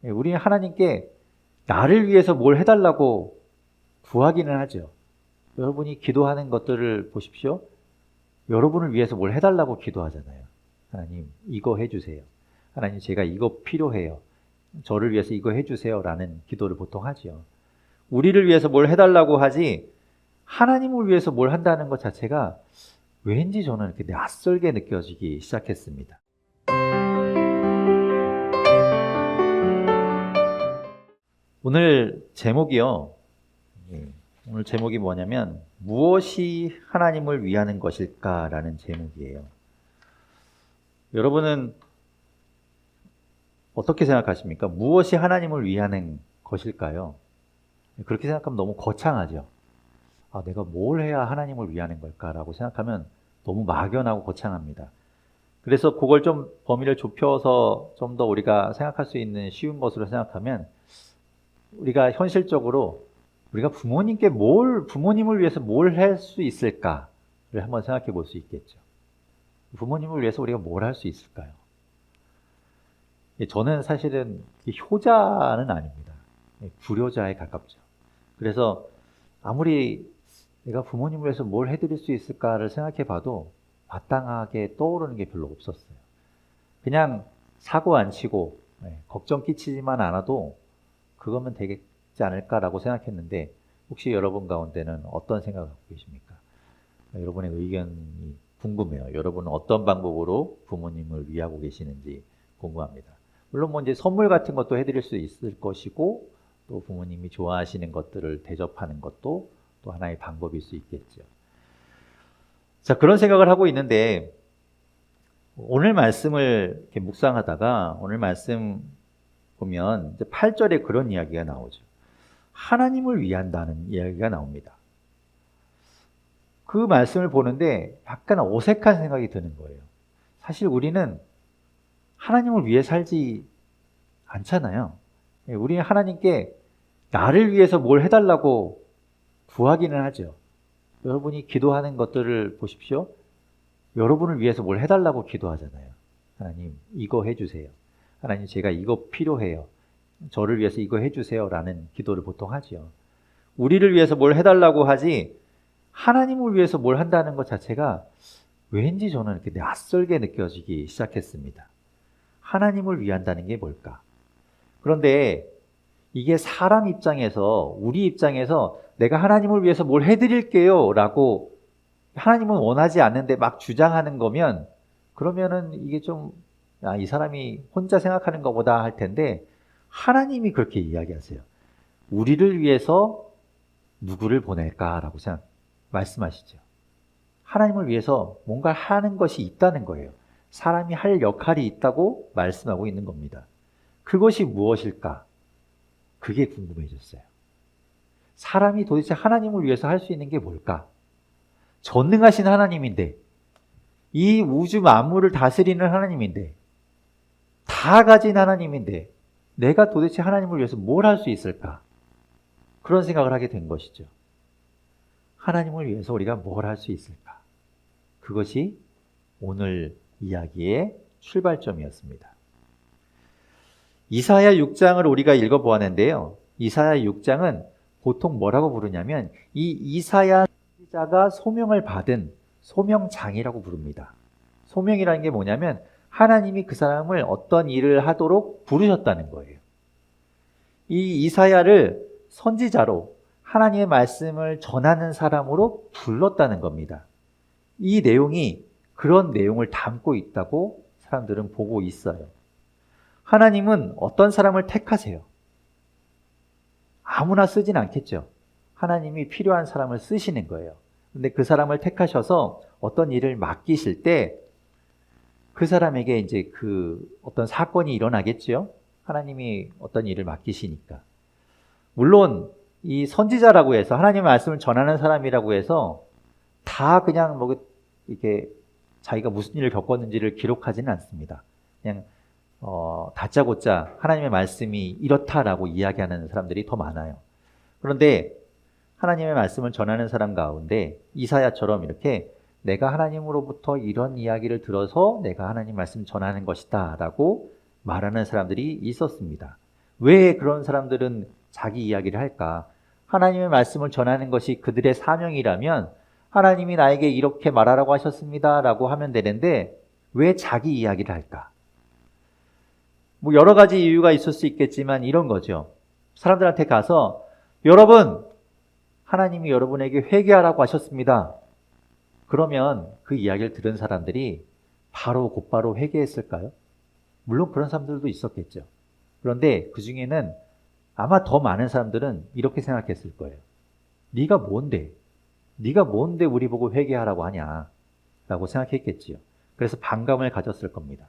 우리는 하나님께 나를 위해서 뭘 해달라고 구하기는 하죠. 여러분이 기도하는 것들을 보십시오. 여러분을 위해서 뭘 해달라고 기도하잖아요. 하나님, 이거 해주세요. 하나님, 제가 이거 필요해요. 저를 위해서 이거 해주세요. 라는 기도를 보통 하죠. 우리를 위해서 뭘 해달라고 하지, 하나님을 위해서 뭘 한다는 것 자체가 왠지 저는 이렇게 낯설게 느껴지기 시작했습니다. 오늘 제목이요. 오늘 제목이 뭐냐면 무엇이 하나님을 위하는 것일까라는 제목이에요. 여러분은 어떻게 생각하십니까? 무엇이 하나님을 위하는 것일까요? 그렇게 생각하면 너무 거창하죠. 내가 뭘 해야 하나님을 위하는 걸까라고 생각하면 너무 막연하고 거창합니다. 그래서 그걸 좀 범위를 좁혀서 좀 더 우리가 생각할 수 있는 쉬운 것으로 생각하면 우리가 현실적으로 우리가 부모님을 위해서 뭘 할 수 있을까를 한번 생각해 볼 수 있겠죠. 부모님을 위해서 우리가 뭘 할 수 있을까요? 저는 사실은 효자는 아닙니다. 불효자에 가깝죠. 그래서 아무리 내가 부모님을 위해서 뭘 해드릴 수 있을까를 생각해 봐도 마땅하게 떠오르는 게 별로 없었어요. 그냥 사고 안 치고 걱정 끼치지만 않아도 그거면 되겠지 않을까라고 생각했는데 혹시 여러분 가운데는 어떤 생각을 갖고 계십니까? 여러분의 의견이 궁금해요. 여러분은 어떤 방법으로 부모님을 위하고 계시는지 궁금합니다. 물론 이제 선물 같은 것도 해드릴 수 있을 것이고 또 부모님이 좋아하시는 것들을 대접하는 것도 또 하나의 방법일 수 있겠죠. 자, 그런 생각을 하고 있는데 오늘 말씀을 이렇게 묵상하다가 오늘 말씀 보면 이제 8절에 그런 이야기가 나오죠. 하나님을 위한다는 이야기가 나옵니다. 그 말씀을 보는데 약간 어색한 생각이 드는 거예요. 사실 우리는 하나님을 위해 살지 않잖아요. 우리는 하나님께 나를 위해서 뭘 해달라고 구하기는 하죠. 여러분이 기도하는 것들을 보십시오. 여러분을 위해서 뭘 해달라고 기도하잖아요. 하나님, 이거 해주세요. 하나님, 제가 이거 필요해요. 저를 위해서 이거 해주세요. 라는 기도를 보통 하죠. 우리를 위해서 뭘 해달라고 하지, 하나님을 위해서 뭘 한다는 것 자체가 왠지 저는 이렇게 낯설게 느껴지기 시작했습니다. 하나님을 위한다는 게 뭘까? 그런데 이게 사람 입장에서, 우리 입장에서 내가 하나님을 위해서 뭘 해드릴게요 라고 하나님은 원하지 않는데 막 주장하는 거면 그러면은 이게 좀, 이 사람이 혼자 생각하는 것보다 할 텐데 하나님이 그렇게 이야기하세요. 우리를 위해서 누구를 보낼까라고 말씀하시죠. 하나님을 위해서 뭔가 하는 것이 있다는 거예요. 사람이 할 역할이 있다고 말씀하고 있는 겁니다. 그것이 무엇일까? 그게 궁금해졌어요. 사람이 도대체 하나님을 위해서 할 수 있는 게 뭘까? 전능하신 하나님인데, 이 우주 만물을 다스리는 하나님인데, 다 가진 하나님인데, 내가 도대체 하나님을 위해서 뭘 할 수 있을까? 그런 생각을 하게 된 것이죠. 하나님을 위해서 우리가 뭘 할 수 있을까? 그것이 오늘 이야기의 출발점이었습니다. 이사야 6장을 우리가 읽어보았는데요. 이사야 6장은 보통 뭐라고 부르냐면 이 이사야 선지자가 소명을 받은 소명장이라고 부릅니다. 소명이라는 게 뭐냐면 하나님이 그 사람을 어떤 일을 하도록 부르셨다는 거예요. 이 이사야를 선지자로 하나님의 말씀을 전하는 사람으로 불렀다는 겁니다. 이 내용이 그런 내용을 담고 있다고 사람들은 보고 있어요. 하나님은 어떤 사람을 택하세요? 아무나 쓰진 않겠죠. 하나님이 필요한 사람을 쓰시는 거예요. 근데 그 사람을 택하셔서 어떤 일을 맡기실 때 그 사람에게 이제 어떤 사건이 일어나겠죠. 하나님이 어떤 일을 맡기시니까. 물론 이 선지자라고 해서 하나님의 말씀을 전하는 사람이라고 해서 다 그냥 이렇게 자기가 무슨 일을 겪었는지를 기록하지는 않습니다. 그냥 다짜고짜 하나님의 말씀이 이렇다라고 이야기하는 사람들이 더 많아요. 그런데 하나님의 말씀을 전하는 사람 가운데 이사야처럼 이렇게 내가 하나님으로부터 이런 이야기를 들어서 내가 하나님 말씀 전하는 것이다 라고 말하는 사람들이 있었습니다. 왜 그런 사람들은 자기 이야기를 할까? 하나님의 말씀을 전하는 것이 그들의 사명이라면 하나님이 나에게 이렇게 말하라고 하셨습니다 라고 하면 되는데 왜 자기 이야기를 할까? 뭐 여러 가지 이유가 있을 수 있겠지만 이런 거죠. 사람들한테 가서 여러분, 하나님이 여러분에게 회개하라고 하셨습니다. 그러면 그 이야기를 들은 사람들이 바로 곧바로 회개했을까요? 물론 그런 사람들도 있었겠죠. 그런데 그 중에는 아마 더 많은 사람들은 이렇게 생각했을 거예요. 네가 뭔데? 네가 뭔데 우리 보고 회개하라고 하냐? 라고 생각했겠지요. 그래서 반감을 가졌을 겁니다.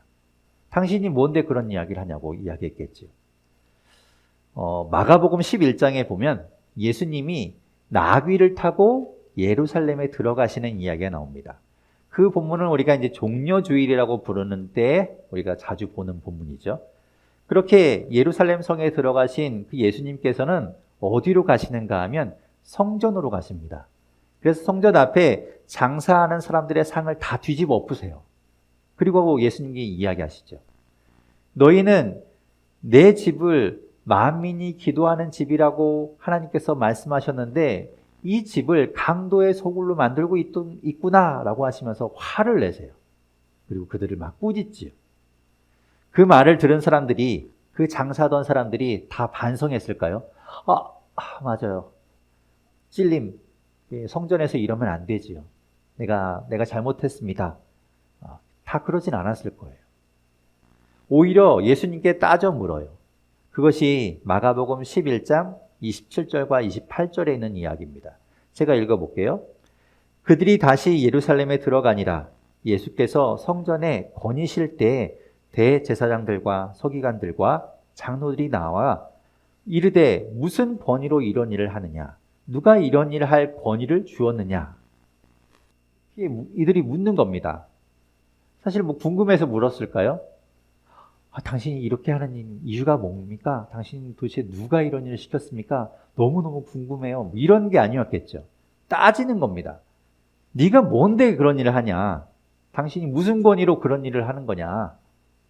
당신이 뭔데 그런 이야기를 하냐고 이야기했겠지요. 마가복음 11장에 보면 예수님이 나귀를 타고 예루살렘에 들어가시는 이야기가 나옵니다. 그 본문을 우리가 이제 종려주일이라고 부르는 때 우리가 자주 보는 본문이죠. 그렇게 예루살렘 성에 들어가신 그 예수님께서는 어디로 가시는가 하면 성전으로 가십니다. 그래서 성전 앞에 장사하는 사람들의 상을 다 뒤집어 엎으세요. 그리고 예수님이 이야기하시죠. 너희는 내 집을 만민이 기도하는 집이라고 하나님께서 말씀하셨는데 이 집을 강도의 소굴로 만들고 있구나 라고 하시면서 화를 내세요. 그리고 그들을 막 꾸짖지요. 그 말을 들은 사람들이, 그 장사하던 사람들이 다 반성했을까요? 맞아요. 찔림, 성전에서 이러면 안 되지요. 내가 잘못했습니다. 다 그러진 않았을 거예요. 오히려 예수님께 따져 물어요. 그것이 마가복음 11장 27절과 28절에 있는 이야기입니다. 제가 읽어볼게요. 그들이 다시 예루살렘에 들어가니라. 예수께서 성전에 거니실 때 대제사장들과 서기관들과 장로들이 나와 이르되 무슨 권위로 이런 일을 하느냐? 누가 이런 일을 할 권위를 주었느냐? 이들이 묻는 겁니다. 사실 뭐 궁금해서 물었을까요? 당신이 이렇게 하는 이유가 뭡니까? 당신 도대체 누가 이런 일을 시켰습니까? 너무너무 궁금해요. 이런 게 아니었겠죠. 따지는 겁니다. 네가 뭔데 그런 일을 하냐? 당신이 무슨 권위로 그런 일을 하는 거냐?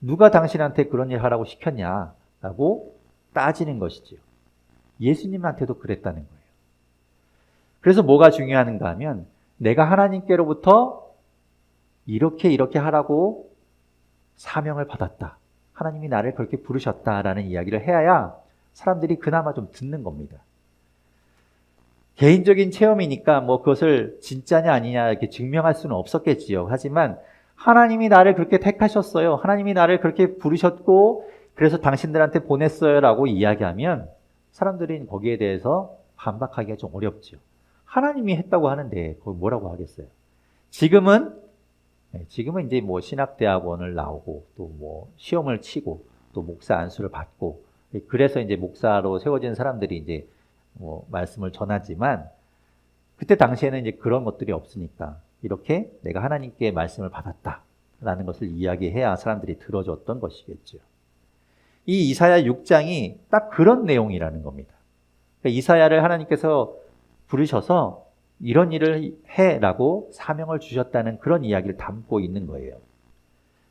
누가 당신한테 그런 일 하라고 시켰냐? 라고 따지는 것이지요. 예수님한테도 그랬다는 거예요. 그래서 뭐가 중요한가 하면 내가 하나님께로부터 이렇게 하라고 사명을 받았다. 하나님이 나를 그렇게 부르셨다라는 이야기를 해야 사람들이 그나마 좀 듣는 겁니다. 개인적인 체험이니까 뭐 그것을 진짜냐 아니냐 이렇게 증명할 수는 없었겠지요. 하지만 하나님이 나를 그렇게 택하셨어요. 하나님이 나를 그렇게 부르셨고 그래서 당신들한테 보냈어요 라고 이야기하면 사람들은 거기에 대해서 반박하기가 좀 어렵지요. 하나님이 했다고 하는데 거기 뭐라고 하겠어요. 지금은 이제 뭐 신학대학원을 나오고 또 뭐 시험을 치고 또 목사 안수를 받고 그래서 이제 목사로 세워진 사람들이 이제 뭐 말씀을 전하지만 그때 당시에는 이제 그런 것들이 없으니까 이렇게 내가 하나님께 말씀을 받았다라는 것을 이야기해야 사람들이 들어줬던 것이겠죠. 이 이사야 6장이 딱 그런 내용이라는 겁니다. 그러니까 이사야를 하나님께서 부르셔서 이런 일을 해라고 사명을 주셨다는 그런 이야기를 담고 있는 거예요.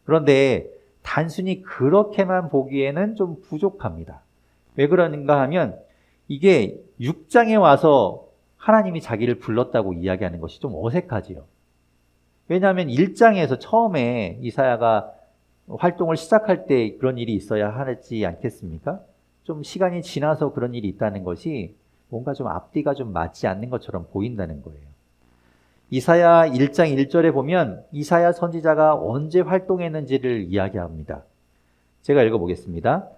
그런데 단순히 그렇게만 보기에는 좀 부족합니다. 왜 그러는가 하면 이게 6장에 와서 하나님이 자기를 불렀다고 이야기하는 것이 좀 어색하지요. 왜냐하면 1장에서 처음에 이사야가 활동을 시작할 때 그런 일이 있어야 하지 않겠습니까? 좀 시간이 지나서 그런 일이 있다는 것이 뭔가 좀 앞뒤가 좀 맞지 않는 것처럼 보인다는 거예요. 이사야 1장 1절에 보면 이사야 선지자가 언제 활동했는지를 이야기합니다. 제가 읽어보겠습니다.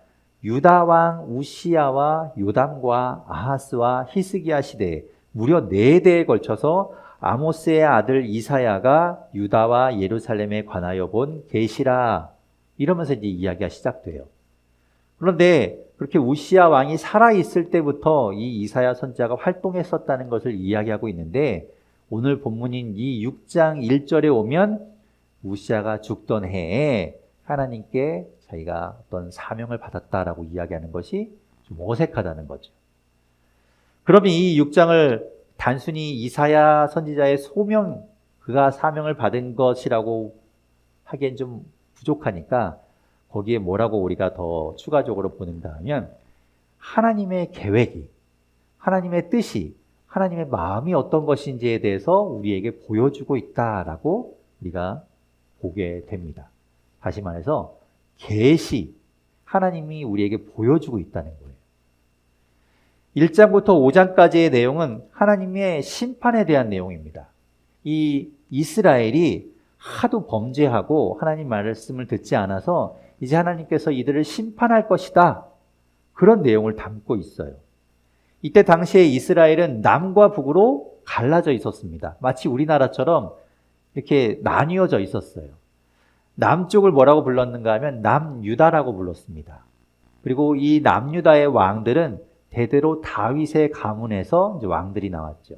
유다 왕 우시야와 요담과 아하스와 히스기야 시대에 무려 4대에 걸쳐서 아모스의 아들 이사야가 유다와 예루살렘에 관하여 본 계시라 이러면서 이제 이야기가 시작돼요. 그런데 그렇게 우시야 왕이 살아있을 때부터 이 이사야 선지자가 활동했었다는 것을 이야기하고 있는데 오늘 본문인 이 6장 1절에 오면 우시야가 죽던 해에 하나님께 자기가 어떤 사명을 받았다라고 이야기하는 것이 좀 어색하다는 거죠. 그러면 이 6장을 단순히 이사야 선지자의 소명, 그가 사명을 받은 것이라고 하기엔 좀 부족하니까 거기에 뭐라고 우리가 더 추가적으로 보는가 하면 하나님의 계획이, 하나님의 뜻이, 하나님의 마음이 어떤 것인지에 대해서 우리에게 보여주고 있다라고 우리가 보게 됩니다. 다시 말해서 계시, 하나님이 우리에게 보여주고 있다는 거예요. 1장부터 5장까지의 내용은 하나님의 심판에 대한 내용입니다. 이 이스라엘이 하도 범죄하고 하나님 말씀을 듣지 않아서 이제 하나님께서 이들을 심판할 것이다. 그런 내용을 담고 있어요. 이때 당시에 이스라엘은 남과 북으로 갈라져 있었습니다. 마치 우리나라처럼 이렇게 나뉘어져 있었어요. 남쪽을 뭐라고 불렀는가 하면 남유다라고 불렀습니다. 그리고 이 남유다의 왕들은 대대로 다윗의 가문에서 이제 왕들이 나왔죠.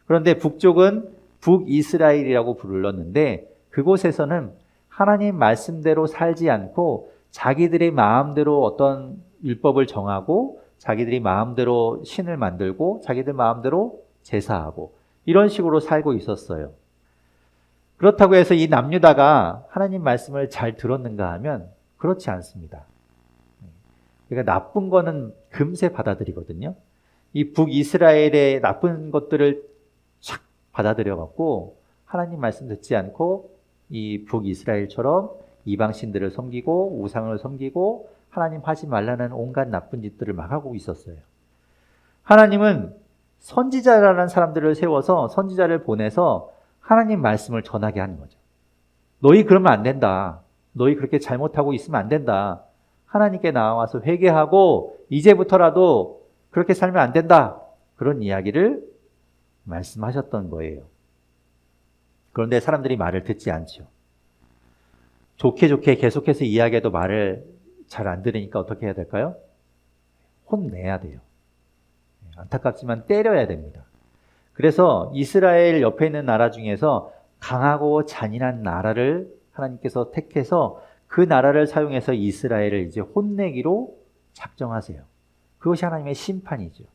그런데 북쪽은 북이스라엘이라고 불렀는데 그곳에서는 하나님 말씀대로 살지 않고 자기들의 마음대로 어떤 율법을 정하고 자기들이 마음대로 신을 만들고 자기들 마음대로 제사하고 이런 식으로 살고 있었어요. 그렇다고 해서 이 남유다가 하나님 말씀을 잘 들었는가 하면 그렇지 않습니다. 그러니까 나쁜 거는 금세 받아들이거든요. 이 북이스라엘의 나쁜 것들을 착 받아들여 갖고 하나님 말씀 듣지 않고 이 북이스라엘처럼 이방신들을 섬기고 우상을 섬기고 하나님 하지 말라는 온갖 나쁜 짓들을 막 하고 있었어요. 하나님은 선지자라는 사람들을 세워서 선지자를 보내서 하나님 말씀을 전하게 하는 거죠. 너희 그러면 안 된다. 너희 그렇게 잘못하고 있으면 안 된다. 하나님께 나와서 회개하고 이제부터라도 그렇게 살면 안 된다. 그런 이야기를 말씀하셨던 거예요. 그런데 사람들이 말을 듣지 않죠. 좋게 계속해서 이야기해도 말을 잘 안 들으니까 어떻게 해야 될까요? 혼내야 돼요. 안타깝지만 때려야 됩니다. 그래서 이스라엘 옆에 있는 나라 중에서 강하고 잔인한 나라를 하나님께서 택해서 그 나라를 사용해서 이스라엘을 이제 혼내기로 작정하세요. 그것이 하나님의 심판이죠.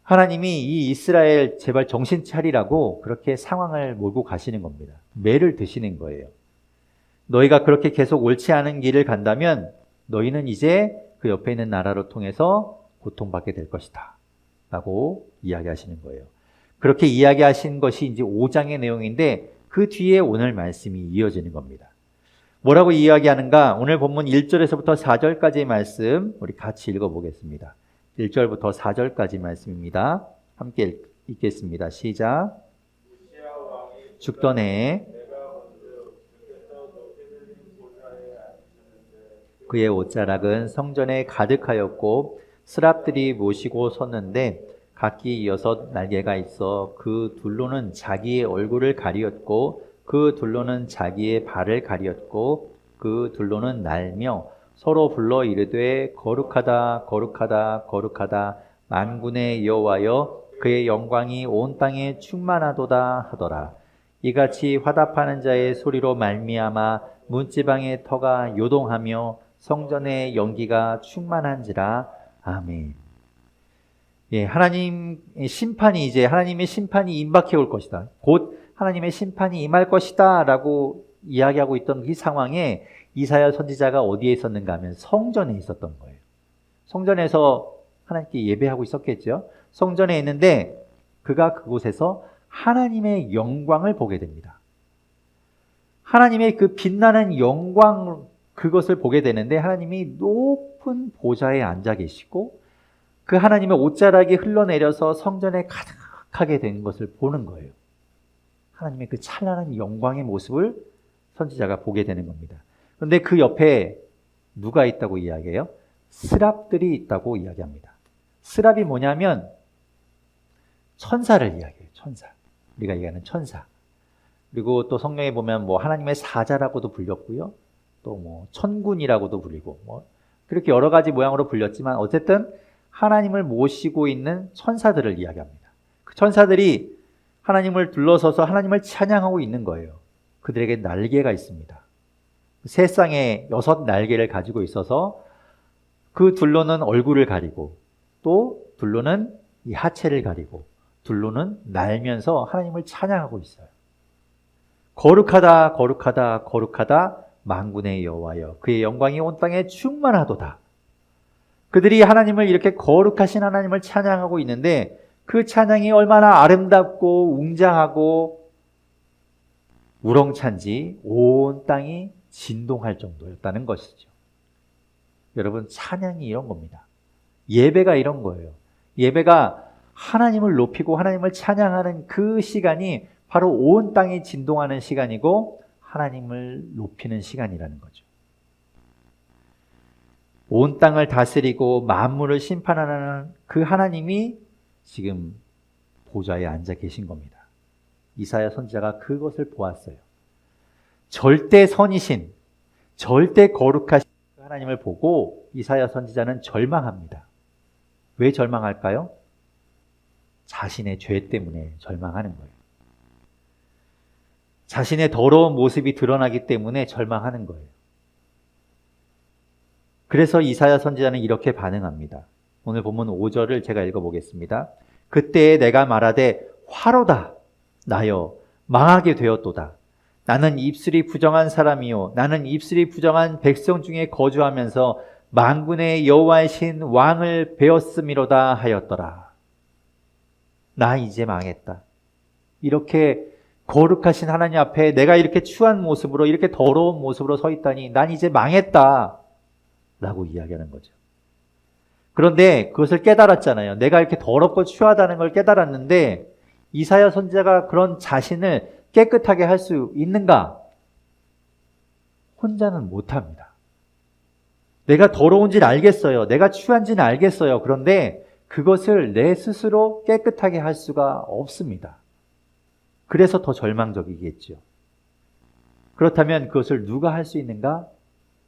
하나님이 이 이스라엘 제발 정신 차리라고 그렇게 상황을 몰고 가시는 겁니다. 매를 드시는 거예요. 너희가 그렇게 계속 옳지 않은 길을 간다면 너희는 이제 그 옆에 있는 나라를 통해서 고통받게 될 것이다 라고 이야기하시는 거예요. 그렇게 이야기하신 것이 이제 5장의 내용인데 그 뒤에 오늘 말씀이 이어지는 겁니다. 뭐라고 이야기하는가? 오늘 본문 1절에서부터 4절까지의 말씀 우리 같이 읽어보겠습니다. 1절부터 4절까지 말씀입니다. 함께 읽겠습니다. 시작. 죽던 해에 그의 옷자락은 성전에 가득하였고 스랍들이 모시고 섰는데 각기 6 날개가 있어 그 둘로는 자기의 얼굴을 가리었고 그 둘로는 자기의 발을 가리었고 그 둘로는 날며 서로 불러 이르되 거룩하다 거룩하다 거룩하다 만군의 여호와여 그의 영광이 온 땅에 충만하도다 하더라. 이같이 화답하는 자의 소리로 말미암아 문지방의 터가 요동하며 성전의 연기가 충만한지라. 아멘. 예, 하나님의 심판이 임박해 올 것이다. 곧 하나님의 심판이 임할 것이다 라고 이야기하고 있던 이 상황에 이사야 선지자가 어디에 있었는가 하면 성전에 있었던 거예요. 성전에서 하나님께 예배하고 있었겠죠. 성전에 있는데 그가 그곳에서 하나님의 영광을 보게 됩니다. 하나님의 그 빛나는 영광 그것을 보게 되는데 하나님이 높은 보좌에 앉아 계시고 그 하나님의 옷자락이 흘러내려서 성전에 가득하게 된 것을 보는 거예요. 하나님의 그 찬란한 영광의 모습을 선지자가 보게 되는 겁니다. 그런데 그 옆에 누가 있다고 이야기해요? 스랍들이 있다고 이야기합니다. 스랍이 뭐냐면 천사를 이야기해요. 천사. 우리가 얘기하는 천사. 그리고 또 성경에 보면 뭐 하나님의 사자라고도 불렸고요. 또 뭐 천군이라고도 불리고 뭐 그렇게 여러 가지 모양으로 불렸지만 어쨌든 하나님을 모시고 있는 천사들을 이야기합니다. 그 천사들이 하나님을 둘러서서 하나님을 찬양하고 있는 거예요. 그들에게 날개가 있습니다. 세 쌍의 6 날개를 가지고 있어서 그 둘로는 얼굴을 가리고 또 둘로는 이 하체를 가리고 둘로는 날면서 하나님을 찬양하고 있어요. 거룩하다 거룩하다 거룩하다 만군의 여호와여 그의 영광이 온 땅에 충만하도다. 그들이 하나님을 이렇게 거룩하신 하나님을 찬양하고 있는데 그 찬양이 얼마나 아름답고 웅장하고 우렁찬지 온 땅이 진동할 정도였다는 것이죠. 여러분, 찬양이 이런 겁니다. 예배가 이런 거예요. 예배가 하나님을 높이고 하나님을 찬양하는 그 시간이 바로 온 땅이 진동하는 시간이고 하나님을 높이는 시간이라는 거죠. 온 땅을 다스리고 만물을 심판하는 그 하나님이 지금 보좌에 앉아 계신 겁니다. 이사야 선지자가 그것을 보았어요. 절대 선이신, 절대 거룩하신 하나님을 보고 이사야 선지자는 절망합니다. 왜 절망할까요? 자신의 죄 때문에 절망하는 거예요. 자신의 더러운 모습이 드러나기 때문에 절망하는 거예요. 그래서 이사야 선지자는 이렇게 반응합니다. 오늘 본문 5절을 제가 읽어보겠습니다. 그때 내가 말하되 화로다 나여 망하게 되었도다. 나는 입술이 부정한 사람이요 나는 입술이 부정한 백성 중에 거주하면서 만군의 여호와이신 왕을 배웠음이로다 하였더라. 나 이제 망했다. 이렇게 거룩하신 하나님 앞에 내가 이렇게 추한 모습으로 이렇게 더러운 모습으로 서 있다니 난 이제 망했다 라고 이야기하는 거죠. 그런데 그것을 깨달았잖아요. 내가 이렇게 더럽고 추하다는 걸 깨달았는데 이사야 선지자가 그런 자신을 깨끗하게 할 수 있는가? 혼자는 못합니다. 내가 더러운지는 알겠어요. 내가 추한지는 알겠어요. 그런데 그것을 내 스스로 깨끗하게 할 수가 없습니다. 그래서 더 절망적이겠죠. 그렇다면 그것을 누가 할 수 있는가?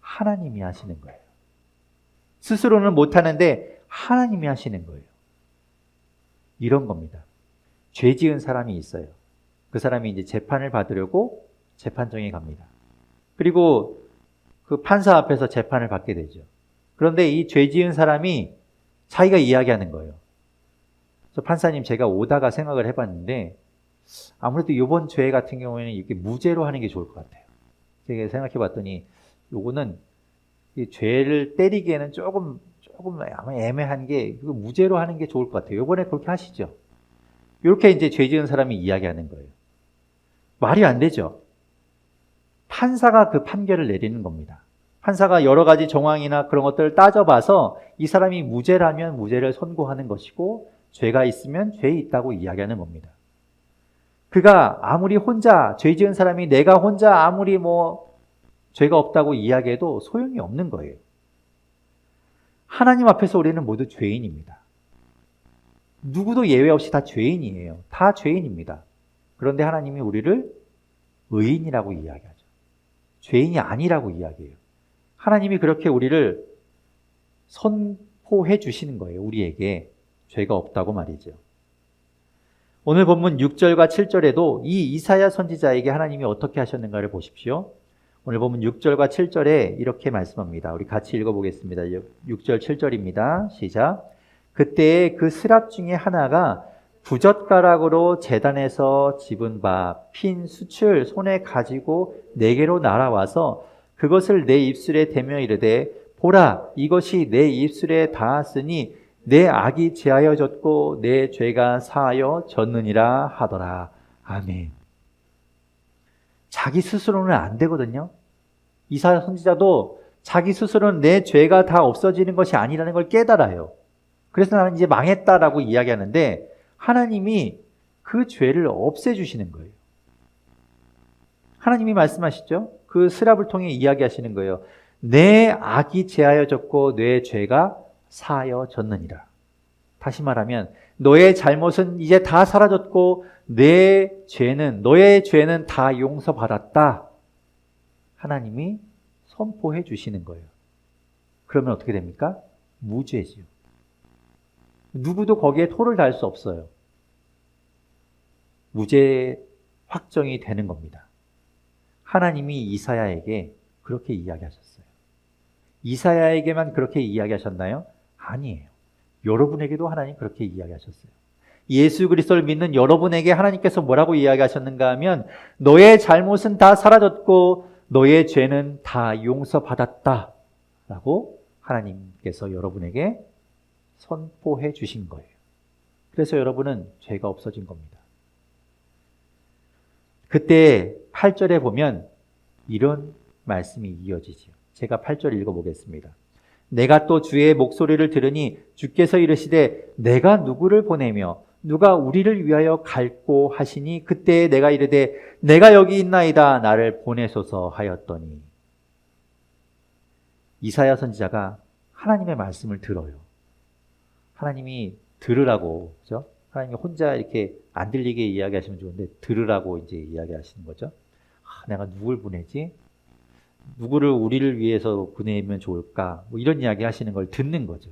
하나님이 하시는 거예요. 스스로는 못하는데 하나님이 하시는 거예요. 이런 겁니다. 죄 지은 사람이 있어요. 그 사람이 이제 재판을 받으려고 재판정에 갑니다. 그리고 그 판사 앞에서 재판을 받게 되죠. 그런데 이 죄 지은 사람이 자기가 이야기하는 거예요. 저 판사님, 제가 오다가 생각을 해봤는데 아무래도 이번 죄 같은 경우에는 이렇게 무죄로 하는 게 좋을 것 같아요. 제가 생각해 봤더니 요거는 이 죄를 때리기에는 조금 아마 애매한 게 무죄로 하는 게 좋을 것 같아요. 요번에 그렇게 하시죠. 이렇게 이제 죄 지은 사람이 이야기하는 거예요. 말이 안 되죠. 판사가 그 판결을 내리는 겁니다. 판사가 여러 가지 정황이나 그런 것들을 따져봐서 이 사람이 무죄라면 무죄를 선고하는 것이고 죄가 있으면 죄 있다고 이야기하는 겁니다. 그가 아무리 혼자, 죄 지은 사람이 내가 혼자 아무리 죄가 없다고 이야기해도 소용이 없는 거예요. 하나님 앞에서 우리는 모두 죄인입니다. 누구도 예외 없이 다 죄인이에요. 다 죄인입니다. 그런데 하나님이 우리를 의인이라고 이야기하죠. 죄인이 아니라고 이야기해요. 하나님이 그렇게 우리를 선포해 주시는 거예요. 우리에게 죄가 없다고 말이죠. 오늘 본문 6절과 7절에도 이 이사야 선지자에게 하나님이 어떻게 하셨는가를 보십시오. 오늘 보면 6절과 7절에 이렇게 말씀합니다. 우리 같이 읽어보겠습니다. 6절 7절입니다. 시작. 그때 그 스랍 중에 하나가 부젓가락으로 제단에서 집은 바 핀 숯을 손에 가지고 내게로 날아와서 그것을 내 입술에 대며 이르되 보라 이것이 내 입술에 닿았으니 내 악이 제하여졌고 내 죄가 사하여졌느니라 하더라. 아멘. 자기 스스로는 안 되거든요. 이사야 선지자도 자기 스스로는 내 죄가 다 없어지는 것이 아니라는 걸 깨달아요. 그래서 나는 이제 망했다라고 이야기하는데 하나님이 그 죄를 없애주시는 거예요. 하나님이 말씀하시죠. 그 스랍을 통해 이야기하시는 거예요. 내 악이 제하여졌고 내 죄가 사하여졌느니라. 다시 말하면 너의 잘못은 이제 다 사라졌고 너의 죄는 다 용서받았다. 하나님이 선포해 주시는 거예요. 그러면 어떻게 됩니까? 무죄지요. 누구도 거기에 토를 달 수 없어요. 무죄 확정이 되는 겁니다. 하나님이 이사야에게 그렇게 이야기하셨어요. 이사야에게만 그렇게 이야기하셨나요? 아니에요. 여러분에게도 하나님 그렇게 이야기하셨어요. 예수 그리스도를 믿는 여러분에게 하나님께서 뭐라고 이야기하셨는가 하면 너의 잘못은 다 사라졌고 너의 죄는 다 용서받았다 라고 하나님께서 여러분에게 선포해 주신 거예요. 그래서 여러분은 죄가 없어진 겁니다. 그때 8절에 보면 이런 말씀이 이어지지요. 제가 8절 읽어보겠습니다. 내가 또 주의 목소리를 들으니 주께서 이르시되 내가 누구를 보내며 누가 우리를 위하여 갈꼬 하시니 그때 내가 이르되 내가 여기 있나이다 나를 보내소서 하였더니. 이사야 선지자가 하나님의 말씀을 들어요. 하나님이 들으라고, 그죠? 하나님이 혼자 이렇게 안 들리게 이야기하시면 좋은데 들으라고 이제 이야기하시는 거죠. 내가 누굴 보내지? 누구를 우리를 위해서 보내면 좋을까? 뭐 이런 이야기 하시는 걸 듣는 거죠.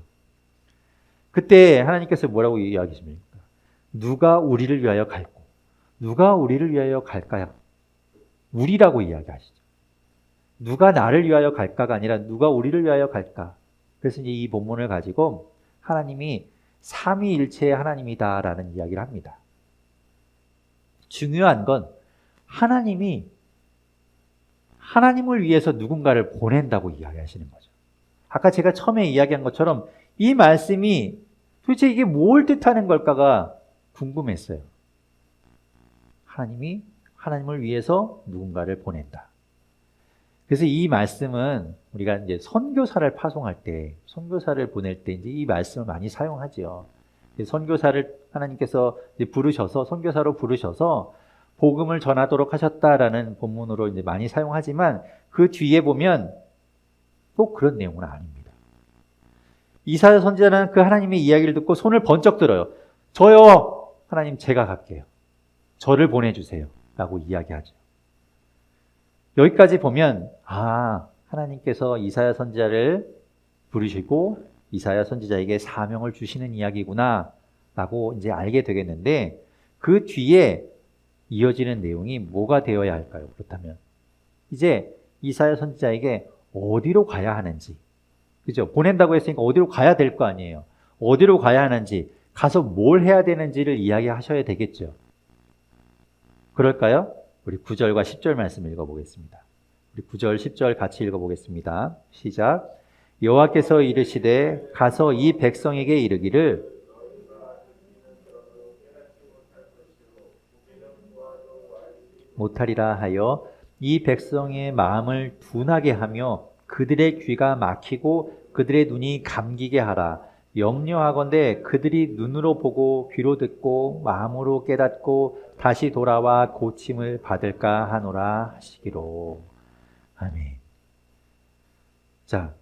그때 하나님께서 뭐라고 이야기하십니까? 누가 우리를 위하여 갈고, 누가 우리를 위하여 갈까요? 우리라고 이야기하시죠. 누가 나를 위하여 갈까가 아니라 누가 우리를 위하여 갈까? 그래서 이제 이 본문을 가지고 하나님이 삼위일체의 하나님이다라는 이야기를 합니다. 중요한 건 하나님이 하나님을 위해서 누군가를 보낸다고 이야기하시는 거죠. 아까 제가 처음에 이야기한 것처럼 이 말씀이 도대체 이게 뭘 뜻하는 걸까가 궁금했어요. 하나님이 하나님을 위해서 누군가를 보낸다. 그래서 이 말씀은 우리가 이제 선교사를 파송할 때, 선교사를 보낼 때 이제 이 말씀을 많이 사용하죠. 선교사를 하나님께서 이제 부르셔서, 선교사로 부르셔서 복음을 전하도록 하셨다라는 본문으로 이제 많이 사용하지만 그 뒤에 보면 꼭 그런 내용은 아닙니다. 이사야 선지자는 그 하나님의 이야기를 듣고 손을 번쩍 들어요. 저요! 하나님 제가 갈게요. 저를 보내주세요. 라고 이야기하죠. 여기까지 보면 하나님께서 이사야 선지자를 부르시고 이사야 선지자에게 사명을 주시는 이야기구나 라고 이제 알게 되겠는데 그 뒤에 이어지는 내용이 뭐가 되어야 할까요? 그렇다면 이제 이사야 선지자에게 어디로 가야 하는지, 그죠? 보낸다고 했으니까 어디로 가야 될 거 아니에요. 어디로 가야 하는지, 가서 뭘 해야 되는지를 이야기하셔야 되겠죠. 그럴까요? 우리 9절과 10절 말씀 읽어보겠습니다. 우리 9절, 10절 같이 읽어보겠습니다. 시작. 여호와께서 이르시되 가서 이 백성에게 이르기를 못하리라 하여 이 백성의 마음을 둔하게 하며 그들의 귀가 막히고 그들의 눈이 감기게 하라. 염려하건대 그들이 눈으로 보고 귀로 듣고 마음으로 깨닫고 다시 돌아와 고침을 받을까 하노라 하시기로. 아멘. 자,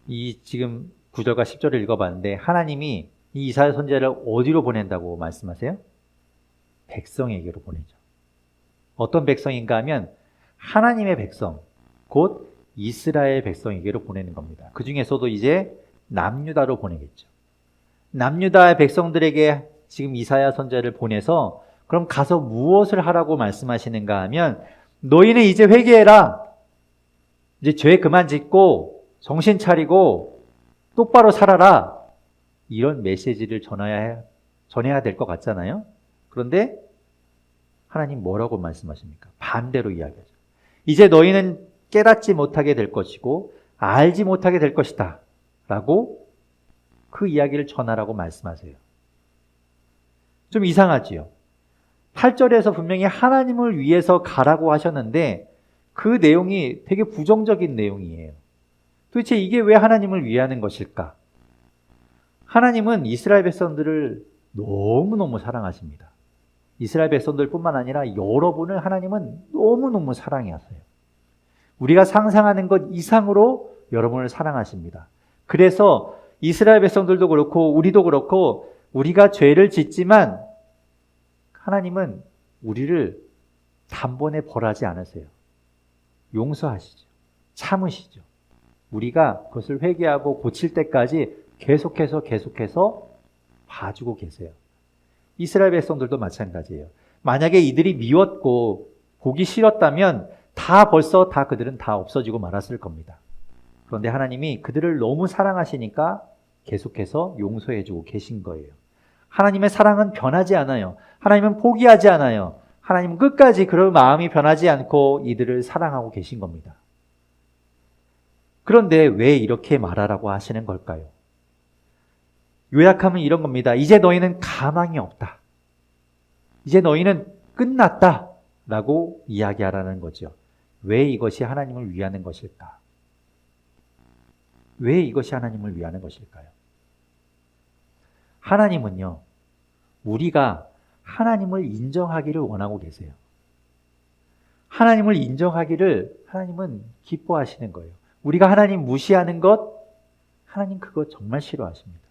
이 지금 9절과 10절을 읽어봤는데 하나님이 이 이사야 선지자를 어디로 보낸다고 말씀하세요? 백성에게로 보내죠. 어떤 백성인가 하면 하나님의 백성, 곧 이스라엘 백성에게로 보내는 겁니다. 그 중에서도 이제 남유다로 보내겠죠. 남유다의 백성들에게 지금 이사야 선지자를 보내서 그럼 가서 무엇을 하라고 말씀하시는가 하면 너희는 이제 회개해라. 이제 죄 그만 짓고 정신 차리고 똑바로 살아라. 이런 메시지를 전해야 될 것 같잖아요. 그런데 하나님 뭐라고 말씀하십니까? 반대로 이야기하죠. 이제 너희는 깨닫지 못하게 될 것이고 알지 못하게 될 것이다 라고 그 이야기를 전하라고 말씀하세요. 좀 이상하지요. 8절에서 분명히 하나님을 위해서 가라고 하셨는데 그 내용이 되게 부정적인 내용이에요. 도대체 이게 왜 하나님을 위하는 것일까? 하나님은 이스라엘 백성들을 너무너무 사랑하십니다. 이스라엘 백성들뿐만 아니라 여러분을 하나님은 너무너무 사랑하세요. 우리가 상상하는 것 이상으로 여러분을 사랑하십니다. 그래서 이스라엘 백성들도 그렇고 우리도 그렇고 우리가 죄를 짓지만 하나님은 우리를 단번에 벌하지 않으세요. 용서하시죠. 참으시죠. 우리가 그것을 회개하고 고칠 때까지 계속해서 봐주고 계세요. 이스라엘 백성들도 마찬가지예요. 만약에 이들이 미웠고 보기 싫었다면 벌써 그들은 다 없어지고 말았을 겁니다. 그런데 하나님이 그들을 너무 사랑하시니까 계속해서 용서해주고 계신 거예요. 하나님의 사랑은 변하지 않아요. 하나님은 포기하지 않아요. 하나님은 끝까지 그런 마음이 변하지 않고 이들을 사랑하고 계신 겁니다. 그런데 왜 이렇게 말하라고 하시는 걸까요? 요약하면 이런 겁니다. 이제 너희는 가망이 없다. 이제 너희는 끝났다. 라고 이야기하라는 거죠. 왜 이것이 하나님을 위하는 것일까? 왜 이것이 하나님을 위하는 것일까요? 하나님은요, 우리가 하나님을 인정하기를 원하고 계세요. 하나님을 인정하기를 하나님은 기뻐하시는 거예요. 우리가 하나님 무시하는 것, 하나님 그거 정말 싫어하십니다.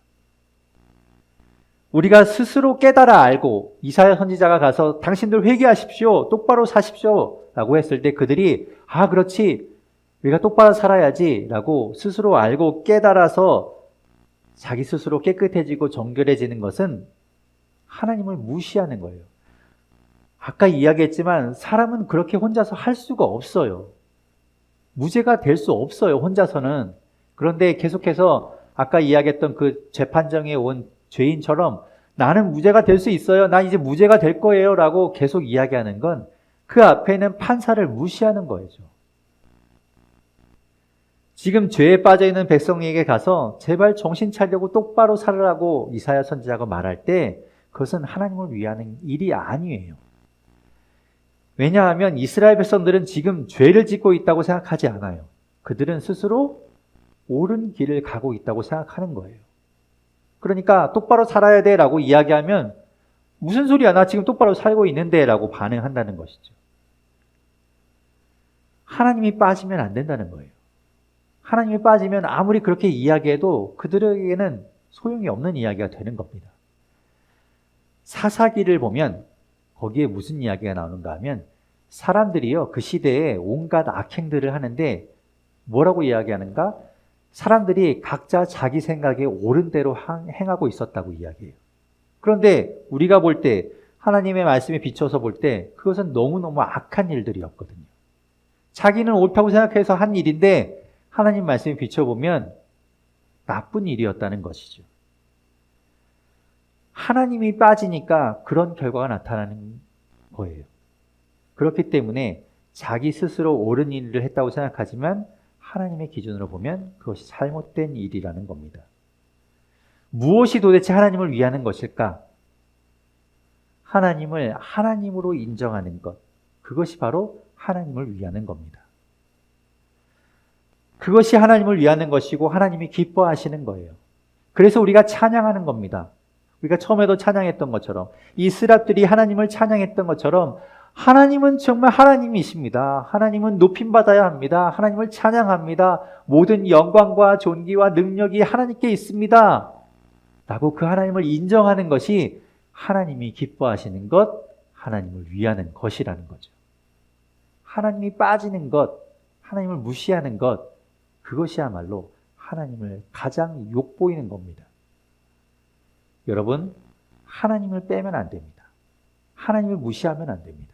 우리가 스스로 깨달아 알고 이사야 선지자가 가서 당신들 회개하십시오. 똑바로 사십시오. 라고 했을 때 그들이 그렇지. 우리가 똑바로 살아야지. 라고 스스로 알고 깨달아서 자기 스스로 깨끗해지고 정결해지는 것은 하나님을 무시하는 거예요. 아까 이야기했지만 사람은 그렇게 혼자서 할 수가 없어요. 무죄가 될 수 없어요. 혼자서는. 그런데 계속해서 아까 이야기했던 그 재판정에 온 죄인처럼 나는 무죄가 될 수 있어요. 나 이제 무죄가 될 거예요. 라고 계속 이야기하는 건 그 앞에 있는 판사를 무시하는 거죠. 지금 죄에 빠져있는 백성에게 가서 제발 정신 차리고 똑바로 살으라고 이사야 선지자가 말할 때 그것은 하나님을 위하는 일이 아니에요. 왜냐하면 이스라엘 백성들은 지금 죄를 짓고 있다고 생각하지 않아요. 그들은 스스로 옳은 길을 가고 있다고 생각하는 거예요. 그러니까 똑바로 살아야 돼 라고 이야기하면 무슨 소리야, 나 지금 똑바로 살고 있는데 라고 반응한다는 것이죠. 하나님이 빠지면 안 된다는 거예요. 하나님이 빠지면 아무리 그렇게 이야기해도 그들에게는 소용이 없는 이야기가 되는 겁니다. 사사기를 보면 거기에 무슨 이야기가 나오는가 하면 사람들이요, 그 시대에 온갖 악행들을 하는데 뭐라고 이야기하는가? 사람들이 각자 자기 생각에 옳은 대로 행하고 있었다고 이야기해요. 그런데 우리가 볼 때 하나님의 말씀에 비춰서 볼 때 그것은 너무너무 악한 일들이었거든요. 자기는 옳다고 생각해서 한 일인데 하나님 말씀에 비춰보면 나쁜 일이었다는 것이죠. 하나님이 빠지니까 그런 결과가 나타나는 거예요. 그렇기 때문에 자기 스스로 옳은 일을 했다고 생각하지만 하나님의 기준으로 보면 그것이 잘못된 일이라는 겁니다. 무엇이 도대체 하나님을 위하는 것일까? 하나님을 하나님으로 인정하는 것, 그것이 바로 하나님을 위하는 겁니다. 그것이 하나님을 위하는 것이고 하나님이 기뻐하시는 거예요. 그래서 우리가 찬양하는 겁니다. 우리가 처음에도 찬양했던 것처럼 이 스랍들이 하나님을 찬양했던 것처럼 하나님은 정말 하나님이십니다. 하나님은 높임받아야 합니다. 하나님을 찬양합니다. 모든 영광과 존귀와 능력이 하나님께 있습니다. 라고 그 하나님을 인정하는 것이 하나님이 기뻐하시는 것, 하나님을 위하는 것이라는 거죠. 하나님이 빠지는 것, 하나님을 무시하는 것, 그것이야말로 하나님을 가장 욕보이는 겁니다. 여러분, 하나님을 빼면 안 됩니다. 하나님을 무시하면 안 됩니다.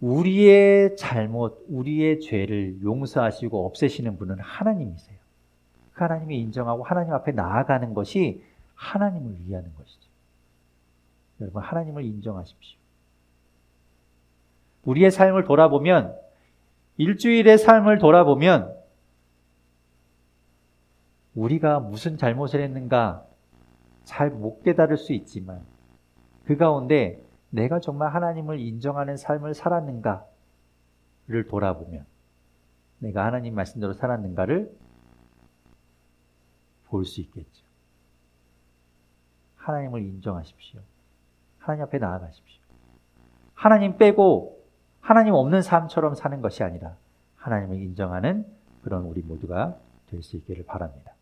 우리의 잘못, 우리의 죄를 용서하시고 없애시는 분은 하나님이세요. 그 하나님이 인정하고 하나님 앞에 나아가는 것이 하나님을 위하는 것이죠. 여러분, 하나님을 인정하십시오. 우리의 삶을 돌아보면, 일주일의 삶을 돌아보면 우리가 무슨 잘못을 했는가 잘 못 깨달을 수 있지만 그 가운데 내가 정말 하나님을 인정하는 삶을 살았는가를 돌아보면, 내가 하나님 말씀대로 살았는가를 볼 수 있겠죠. 하나님을 인정하십시오. 하나님 앞에 나아가십시오. 하나님 빼고 하나님 없는 삶처럼 사는 것이 아니라 하나님을 인정하는 그런 우리 모두가 될 수 있기를 바랍니다.